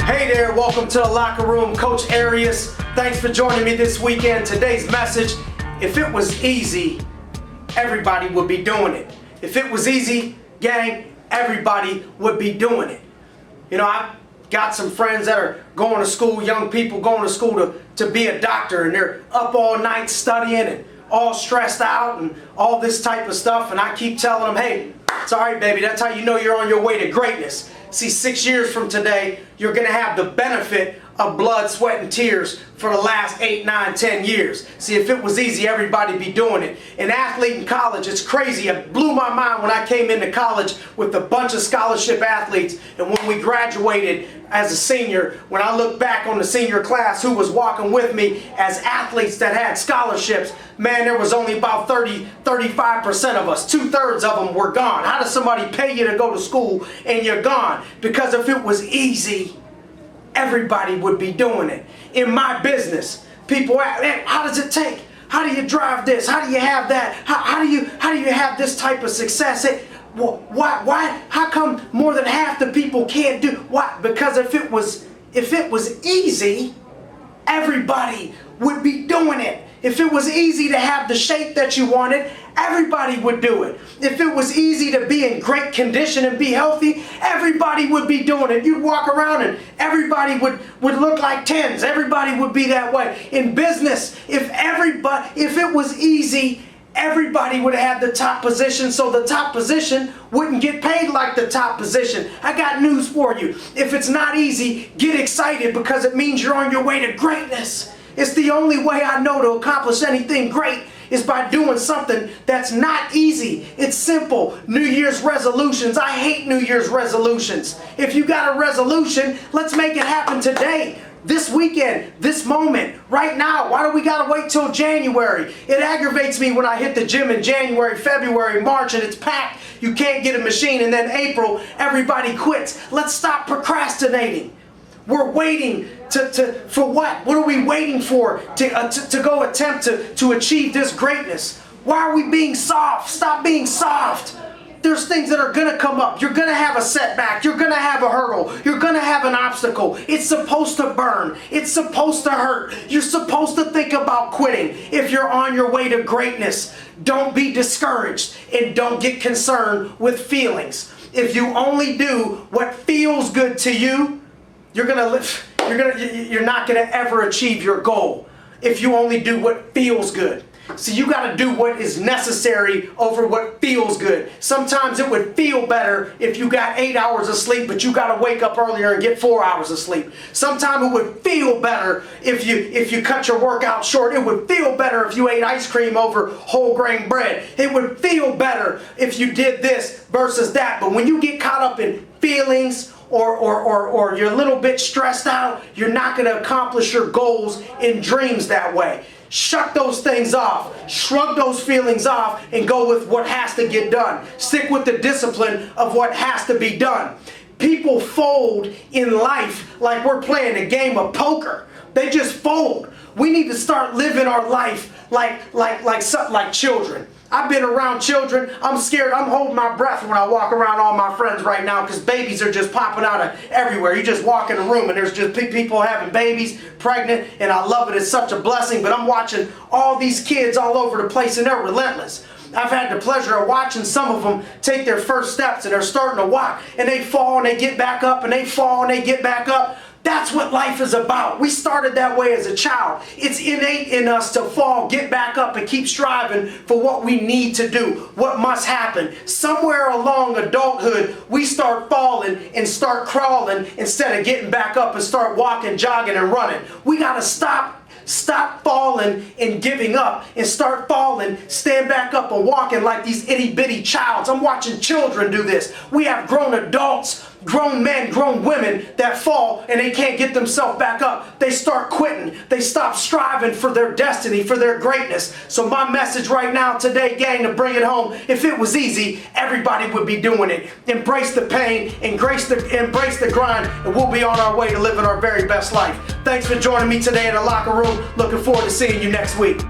Hey there, welcome to the locker room. Coach Arias, thanks for joining me this weekend. Today's message: if it was easy, everybody would be doing it. If it was easy, gang, everybody would be doing it. You know, I've got some friends that are going to school, young people going to school to be a doctor, and they're up all night studying and all stressed out and all this type of stuff. And I keep telling them, hey, it's all right, baby. That's how you know you're on your way to greatness. See, 6 years from today, you're going to have the benefit of blood, sweat, and tears for the last 8, 9, 10 years. See, if it was easy, everybody'd be doing it. An athlete in college, it's crazy. It blew my mind when I came into college with a bunch of scholarship athletes. And when we graduated as a senior, when I look back on the senior class who was walking with me as athletes that had scholarships, man, there was only about 35% of us. 2/3 of them were gone. How does somebody pay you to go to school and you're gone? Because if it was easy, everybody would be doing it. In my business, people ask, man, how does it take? How do you drive this? How do you have that? How do you have this type of success? Why? How come more than half the people can't do? Why? Because if it was easy, everybody would be doing it. If it was easy to have the shape that you wanted, everybody would do it. If it was easy to be in great condition and be healthy, everybody would be doing it. You'd walk around and everybody would look like tens. Everybody would be that way. In business, if it was easy, everybody would have the top position, so the top position wouldn't get paid like the top position. I got news for you. If it's not easy, get excited, because it means you're on your way to greatness. It's the only way I know to accomplish anything great is by doing something that's not easy. It's simple. New Year's resolutions. I hate New Year's resolutions. If you got a resolution, let's make it happen today. This weekend, this moment, right now. Why do we gotta wait till January? It aggravates me when I hit the gym in January, February, March, and it's packed. You can't get a machine, and then April, everybody quits. Let's stop procrastinating. We're waiting for what? What are we waiting for to go attempt to achieve this greatness? Why are we being soft? Stop being soft. There's things that are going to come up. You're going to have a setback. You're going to have a hurdle. You're going to have an obstacle. It's supposed to burn. It's supposed to hurt. You're supposed to think about quitting if you're on your way to greatness. Don't be discouraged, and don't get concerned with feelings. If you only do what feels good to you, you're not gonna ever achieve your goal if you only do what feels good. So you gotta do what is necessary over what feels good. Sometimes it would feel better if you got 8 hours of sleep, but you gotta wake up earlier and get 4 hours of sleep. Sometimes it would feel better if you cut your workout short. It would feel better if you ate ice cream over whole grain bread. It would feel better if you did this versus that. But when you get caught up in feelings, or you're a little bit stressed out, you're not going to accomplish your goals and dreams that way. Shut those things off. Shrug those feelings off and go with what has to get done. Stick with the discipline of what has to be done. People fold in life like we're playing a game of poker. They just fold. We need to start living our life like children. I've been around children. I'm scared. I'm holding my breath when I walk around all my friends right now, because babies are just popping out of everywhere. You just walk in a room and there's just people having babies, pregnant, and I love it. It's such a blessing. But I'm watching all these kids all over the place, and they're relentless. I've had the pleasure of watching some of them take their first steps, and they're starting to walk, and they fall and they get back up, and they fall and they get back up. That's what life is about. We started that way as a child. It's innate in us to fall, get back up, and keep striving for what we need to do, what must happen. Somewhere along adulthood, we start falling and start crawling instead of getting back up and start walking, jogging, and running. We got to stop falling and giving up, and start falling, stand back up, and walking like these itty bitty childs. I'm watching children do this. We have grown adults, grown men, grown women that fall and they can't get themselves back up. They start quitting. They stop striving for their destiny, for their greatness. So my message right now today, gang, to bring it home: if it was easy, everybody would be doing it. Embrace the pain, embrace the grind, and we'll be on our way to living our very best life. Thanks for joining me today in the locker room. Looking forward to seeing you next week.